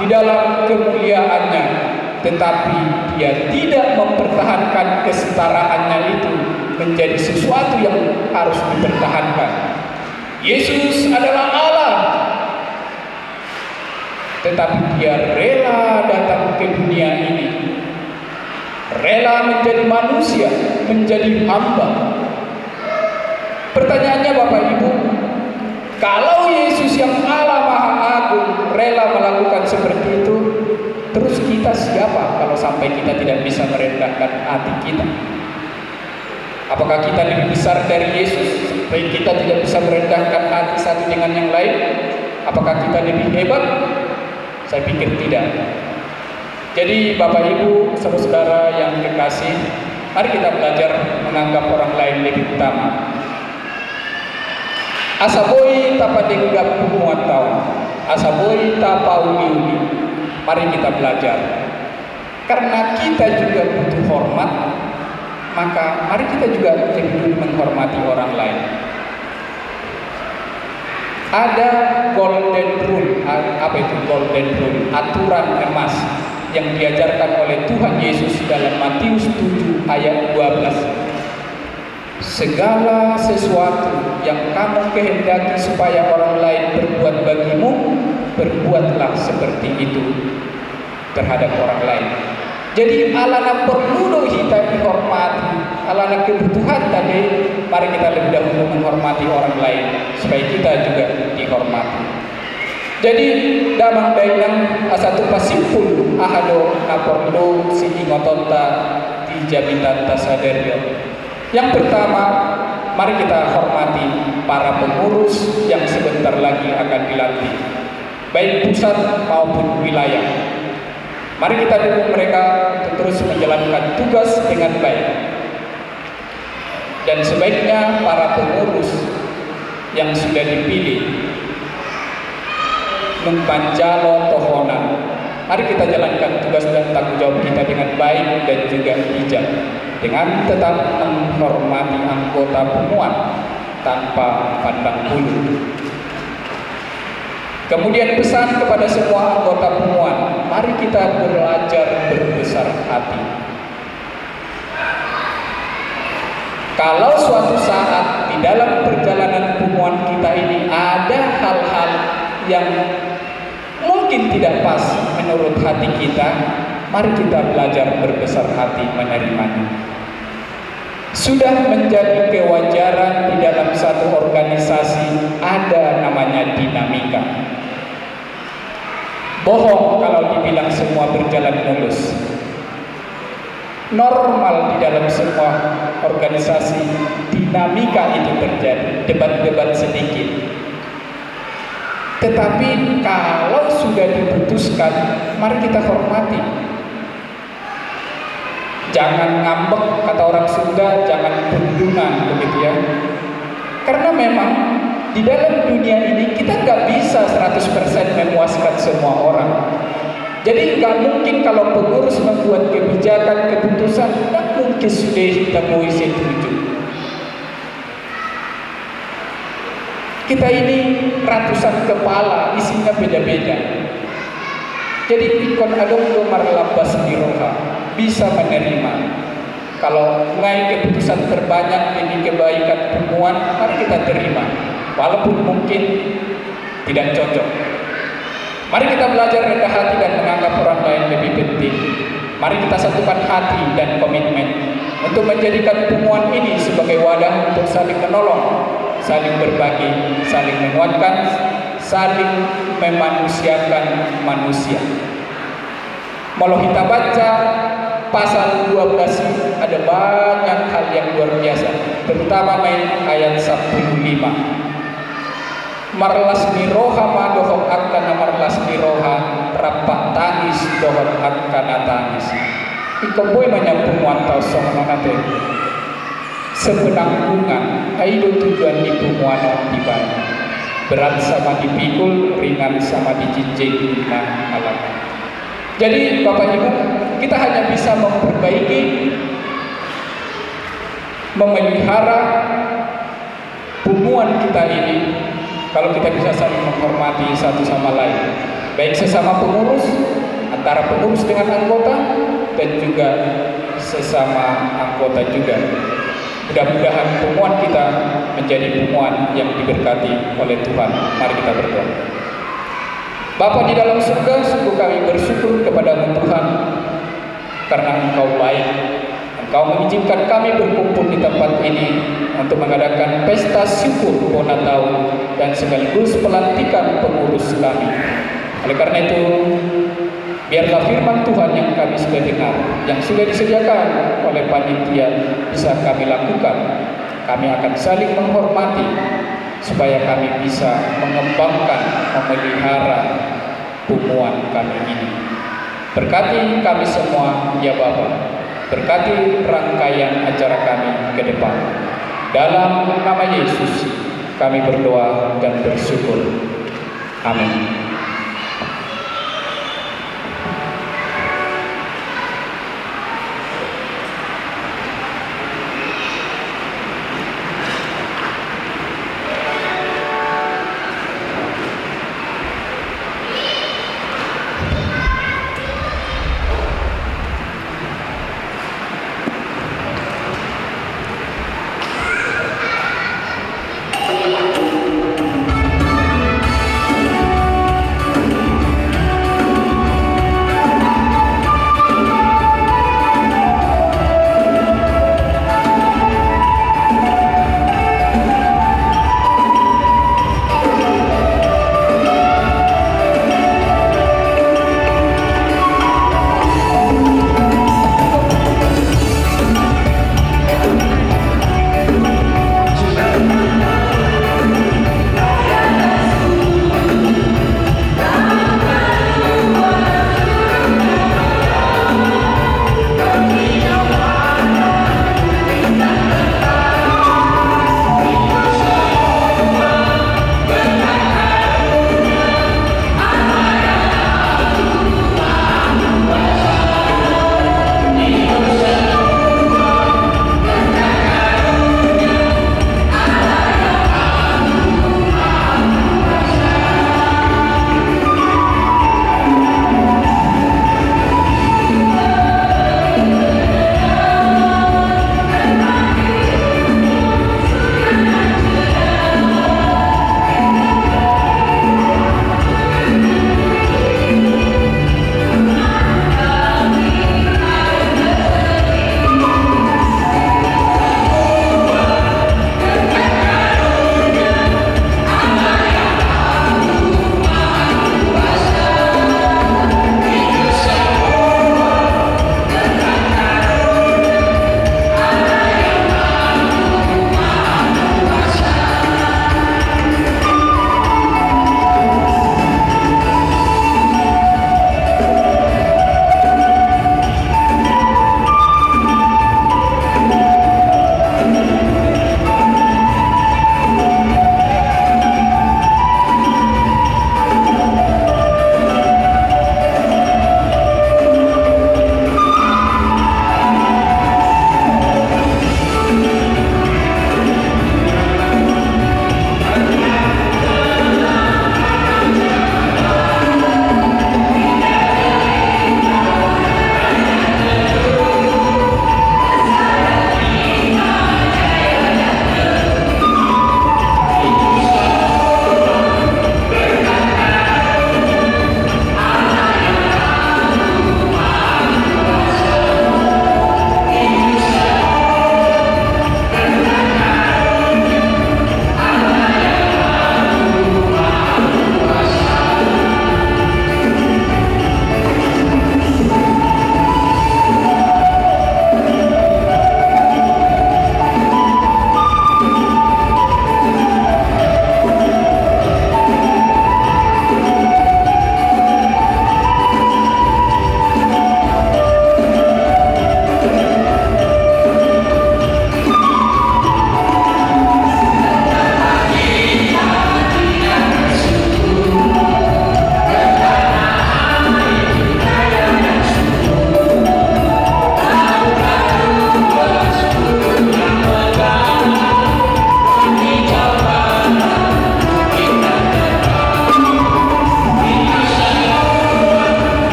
di dalam kemuliaannya, tetapi dia tidak mempertahankan kesetaraannya itu menjadi sesuatu yang harus dipertahankan. Yesus adalah Allah, tetapi dia rela datang ke dunia ini, rela menjadi manusia, menjadi hamba. Pertanyaannya Bapak Ibu, kalau Yesus yang Allah Maha Agung rela melakukan seperti itu, terus kita siapa kalau sampai kita tidak bisa merendahkan hati kita? Apakah kita lebih besar dari Yesus sampai kita tidak bisa merendahkan hati satu dengan yang lain? Apakah kita lebih hebat? Saya pikir tidak. Jadi Bapak Ibu, saudara yang kekasih, mari kita belajar menganggap orang lain lebih utama. Asaboi tapadenggap muat tahu. asaboi tapauliuli. Mari kita belajar. Karena kita juga butuh hormat, maka mari kita juga lebih menghormati orang lain. Ada golden rule. Apa itu golden rule? Aturan emas yang diajarkan oleh Tuhan Yesus dalam Matius 7 ayat 12. Segala sesuatu yang kamu kehendaki supaya orang lain berbuat bagimu, berbuatlah seperti itu terhadap orang lain. Jadi alana perlu kita dihormati, alana kebutuhan tadi, mari kita lebih dahulu menghormati orang lain supaya kita juga dihormati. Jadi damang dainang asatu pasimpul ahado naporlo si ingotonta di jabitan tasaderio. Yang pertama, mari kita hormati para pengurus yang sebentar lagi akan dilantik, baik pusat maupun wilayah. Mari kita dukung mereka untuk terus menjalankan tugas dengan baik. Dan sebaiknya para pengurus yang sudah dipilih mempanjalo tohonan. Mari kita jalankan tugas dan tanggung jawab kita dengan baik dan juga bijak, dengan tetap menghormati anggota pemuan tanpa pandang bulu. Kemudian pesan kepada semua anggota pemuan, mari kita belajar berbesar hati. Kalau suatu saat di dalam perjalanan pemuan kita ini ada hal-hal yang mungkin tidak pas menurut hati kita, mari kita belajar berbesar hati menerimanya. Sudah menjadi kewajaran di dalam satu organisasi ada namanya dinamika. Bohong kalau dibilang semua berjalan mulus. Normal di dalam semua organisasi dinamika itu terjadi, debat-debat sedikit. Tetapi kalau sudah diputuskan, mari kita hormati. Jangan ngambek, kata orang Sunda, jangan kundunan, begitu ya. Karena memang di dalam dunia ini kita nggak bisa 100% memuaskan semua orang. Jadi nggak mungkin kalau pengurus membuat kebijakan, keputusan, nggak mungkin sudah ditemui setuju. Kita ini ratusan kepala, isinya beda-beda. Jadi ikon adong domar labas di roha, bisa menerima. Kalau ngai keputusan terbanyak demi kebaikan pemuan, mari kita terima. Walaupun mungkin tidak cocok. Mari kita belajar rendah hati dan menganggap orang lain lebih penting. Mari kita satukan hati dan komitmen untuk menjadikan pemuan ini sebagai wadah untuk saling menolong, saling berbagi, saling menguatkan, saling memanusiakan manusia. Kalau kita baca pasal 12 ada banyak hal yang luar biasa, terutama ayat 15. Marlas miroha madohok akana marlas miroha rapat tangis dohok akana tangis. Iko boy menyambung wantau song nonate. Sepenanggungan aido tujuan di pumuano di bawah. Berat sama dipikul, ringan sama dijinjing nah alam. Jadi Bapak Ibu, kita hanya bisa memperbaiki, memelihara pumuan kita ini kalau kita bisa saling menghormati satu sama lain, baik sesama pengurus, antara pengurus dengan anggota, dan juga sesama anggota juga. Mudah-mudahan pumuan kita menjadi pumuan yang diberkati oleh Tuhan. Mari kita berdoa. Bapa di dalam surga, sungguh kami bersyukur kepada-Mu Tuhan, karena Engkau baik. Engkau mengizinkan kami berkumpul di tempat ini untuk mengadakan pesta syukur Bona Tahun dan sekaligus pelantikan pengurus kami. Oleh karena itu, biarlah firman Tuhan yang kami sudah dengar, yang sudah disediakan oleh panitia, bisa kami lakukan. Kami akan saling menghormati supaya kami bisa mengembangkan, memelihara pumuan kami ini. Berkati kami semua, ya Bapa. Berkati rangkaian acara kami ke depan. Dalam nama Yesus kami berdoa dan bersyukur. Amin.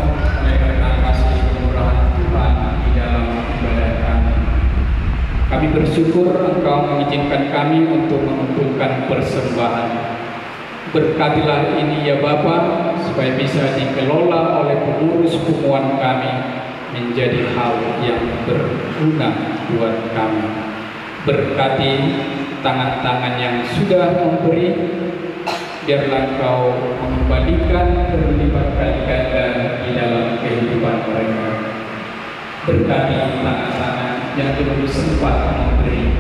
oleh karena kasih kemurahan Tuhan di dalam ibadah kami. Kami bersyukur Engkau mengizinkan kami untuk mengumpulkan persembahan. Berkatilah ini ya Bapa, supaya bisa dikelola oleh pengurus hubungan kami menjadi hal yang berguna buat kami. Berkati tangan-tangan yang sudah memberi, biarlah Engkau mengembalikan berlipat kali ganda di dalam kehidupan mereka. Berkati tangan-tangan yang belum sempat memberi,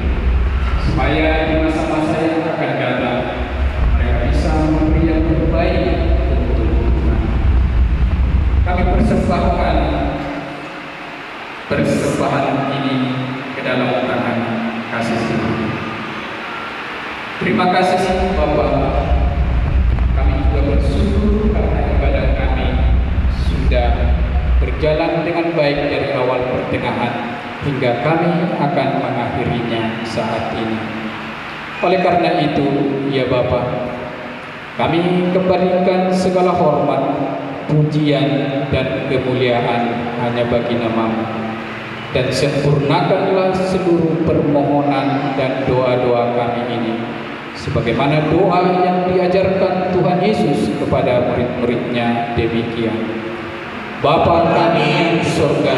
supaya di masa-masa yang akan datang mereka bisa memberi yang terbaik untuk Tuhan. Kami persembahkan persembahan ini ke dalam tangan kasih Tuhan. Terima kasih Bapa. Kami juga bersyukur karena ibadah kami sudah berjalan dengan baik dari awal pertengahan hingga kami akan mengakhirinya saat ini. Oleh karena itu, ya Bapa, kami kembalikan segala hormat, pujian dan kemuliaan hanya bagi nama-Mu, dan sempurnakanlah seluruh permohonan dan doa-doa kami ini, sebagaimana doa yang diajarkan Tuhan Yesus kepada murid-muridnya demikian. Bapa kami yang di surga,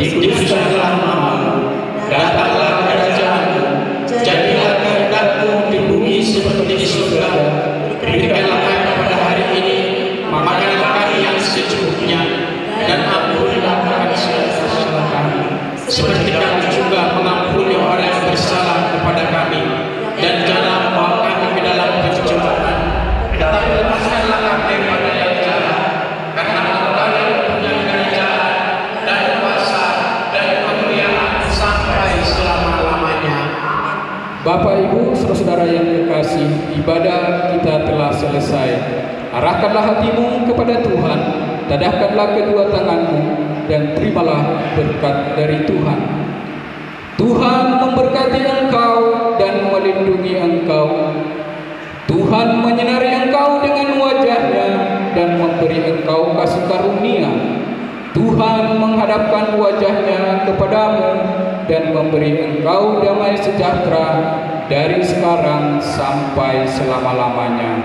dikuduskanlah nama-Mu, datanglah kerajaan-Mu, jadilah kehendak-Mu di bumi seperti di surga. Berikanlah kami pada hari ini makanan kami yang secukupnya, dan ampunilah kami segala kami, seperti kami juga mengampuni orang yang bersalah kepada kami, dan jangan membawa kami ke dalam pencobaan, tetapi lepaskanlah kami daripada yang jahat, karena Engkau yang punya kerajaan dan kuasa dan kemuliaan sampai selama-lamanya. Bapak Ibu, saudara-saudara yang kekasih, ibadah kita telah selesai. Arahkanlah hatimu kepada Tuhan, tadahkanlah kedua tanganmu, dan terimalah berkat dari Tuhan. Tuhan memberkati engkau dan melindungi engkau. Tuhan menyinari engkau dengan wajahnya dan memberi engkau kasih karunia. Tuhan menghadapkan wajahnya kepadamu dan memberi engkau damai sejahtera dari sekarang sampai selama-lamanya.